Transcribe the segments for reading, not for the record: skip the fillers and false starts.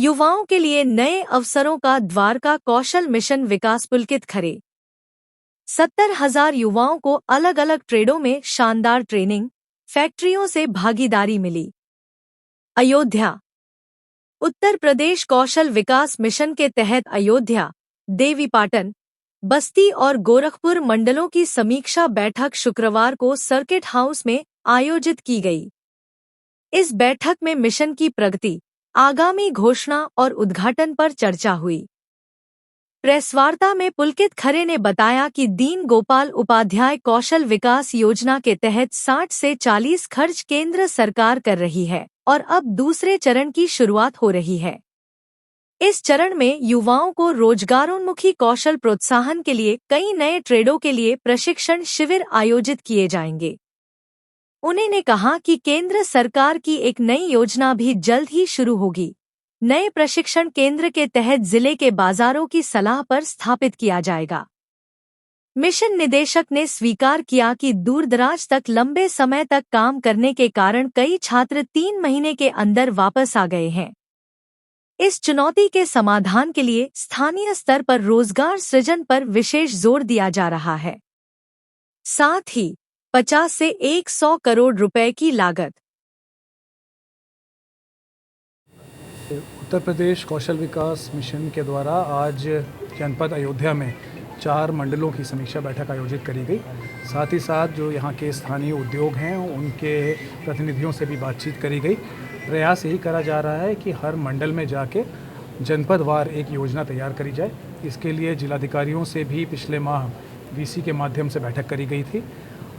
युवाओं के लिए नए अवसरों का द्वार का कौशल मिशन विकास पुलकित खरे। 70,000 युवाओं को अलग अलग ट्रेडों में शानदार ट्रेनिंग, फैक्ट्रियों से भागीदारी मिली। अयोध्या। उत्तर प्रदेश कौशल विकास मिशन के तहत अयोध्या, देवीपाटन, बस्ती और गोरखपुर मंडलों की समीक्षा बैठक शुक्रवार को सर्किट हाउस में आयोजित की गई। इस बैठक में मिशन की प्रगति, आगामी घोषणा और उद्घाटन पर चर्चा हुई। प्रेसवार्ता में पुलकित खरे ने बताया कि दीन गोपाल उपाध्याय कौशल विकास योजना के तहत 60 से 40 खर्च केंद्र सरकार कर रही है और अब दूसरे चरण की शुरुआत हो रही है। इस चरण में युवाओं को रोजगारोन्मुखी कौशल प्रोत्साहन के लिए कई नए ट्रेडों के लिए प्रशिक्षण शिविर आयोजित किए जाएंगे। उन्होंने कहा कि केंद्र सरकार की एक नई योजना भी जल्द ही शुरू होगी। नए प्रशिक्षण केंद्र के तहत जिले के बाजारों की सलाह पर स्थापित किया जाएगा। मिशन निदेशक ने स्वीकार किया कि दूरदराज तक लंबे समय तक काम करने के कारण कई छात्र 3 महीने के अंदर वापस आ गए हैं। इस चुनौती के समाधान के लिए स्थानीय स्तर पर रोजगार सृजन पर विशेष जोर दिया जा रहा है। साथ ही 50 से 100 करोड़ रुपए की लागत। उत्तर प्रदेश कौशल विकास मिशन के द्वारा आज जनपद अयोध्या में 4 मंडलों की समीक्षा बैठक आयोजित करी गई। साथ ही साथ जो यहाँ के स्थानीय उद्योग हैं उनके प्रतिनिधियों से भी बातचीत करी गई। प्रयास यही करा जा रहा है कि हर मंडल में जाके जनपदवार एक योजना तैयार करी जाए। इसके लिए जिलाधिकारियों से भी पिछले माह वीसी के माध्यम से बैठक करी गई थी।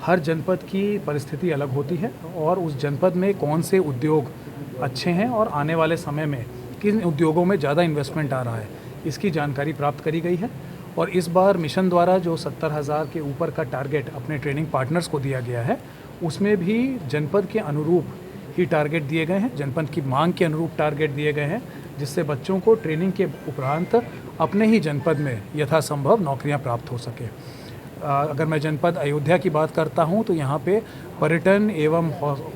हर जनपद की परिस्थिति अलग होती है और उस जनपद में कौन से उद्योग अच्छे हैं और आने वाले समय में किन उद्योगों में ज़्यादा इन्वेस्टमेंट आ रहा है, इसकी जानकारी प्राप्त करी गई है। और इस बार मिशन द्वारा जो 70,000 के ऊपर का टारगेट अपने ट्रेनिंग पार्टनर्स को दिया गया है, उसमें भी जनपद के अनुरूप ही टारगेट दिए गए हैं, जनपद की मांग के अनुरूप टारगेट दिए गए हैं, जिससे बच्चों को ट्रेनिंग के उपरांत अपने ही जनपद में यथासंभव नौकरियां प्राप्त हो सके। अगर मैं जनपद अयोध्या की बात करता हूं तो यहाँ पे पर्यटन एवं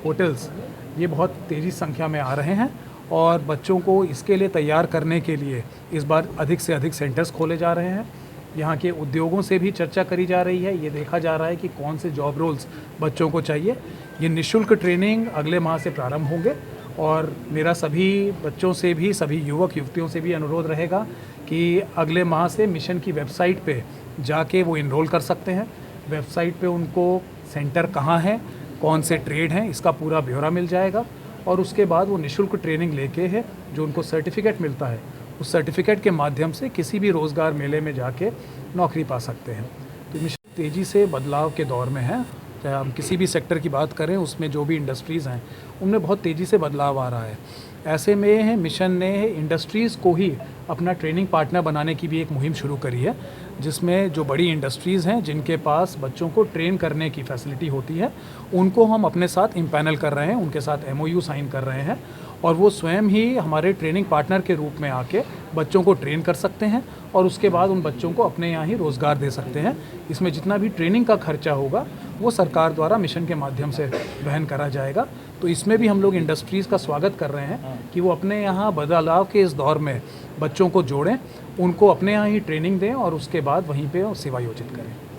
होटल्स ये बहुत तेज़ी संख्या में आ रहे हैं और बच्चों को इसके लिए तैयार करने के लिए इस बार अधिक से अधिक सेंटर्स खोले जा रहे हैं। यहाँ के उद्योगों से भी चर्चा करी जा रही है। ये देखा जा रहा है कि कौन से जॉब रोल्स बच्चों को चाहिए। ये निःशुल्क ट्रेनिंग अगले माह से प्रारंभ होंगे और मेरा सभी बच्चों से भी, सभी युवक युवतियों से भी अनुरोध रहेगा कि अगले माह से मिशन की वेबसाइट पे जाके वो इनरोल कर सकते हैं। वेबसाइट पे उनको सेंटर कहाँ है, कौन से ट्रेड हैं, इसका पूरा ब्यौरा मिल जाएगा और उसके बाद वो निःशुल्क ट्रेनिंग लेके है जो उनको सर्टिफिकेट मिलता है, उस सर्टिफिकेट के माध्यम से किसी भी रोज़गार मेले में जाके नौकरी पा सकते हैं। तो मिशन तेज़ी से बदलाव के दौर में है। चाहे हम किसी भी सेक्टर की बात करें, उसमें जो भी इंडस्ट्रीज़ हैं उनमें बहुत तेज़ी से बदलाव आ रहा है। ऐसे में मिशन ने इंडस्ट्रीज़ को ही अपना ट्रेनिंग पार्टनर बनाने की भी एक मुहिम शुरू करी है, जिसमें जो बड़ी इंडस्ट्रीज़ हैं जिनके पास बच्चों को ट्रेन करने की फैसिलिटी होती है, उनको हम अपने साथ इम्पैनल कर रहे हैं, उनके साथ MOU साइन कर रहे हैं और वो स्वयं ही हमारे ट्रेनिंग पार्टनर के रूप में आके बच्चों को ट्रेन कर सकते हैं और उसके बाद उन बच्चों को अपने यहाँ ही रोज़गार दे सकते हैं। इसमें जितना भी ट्रेनिंग का खर्चा होगा वो सरकार द्वारा मिशन के माध्यम से वहन करा जाएगा। तो इसमें भी हम लोग इंडस्ट्रीज़ का स्वागत कर रहे हैं कि वो अपने यहाँ बदलाव के इस दौर में बच्चों को जोड़ें, उनको अपने यहाँ ही ट्रेनिंग दें और उसके बाद वहीं पे सेवा योजित करें।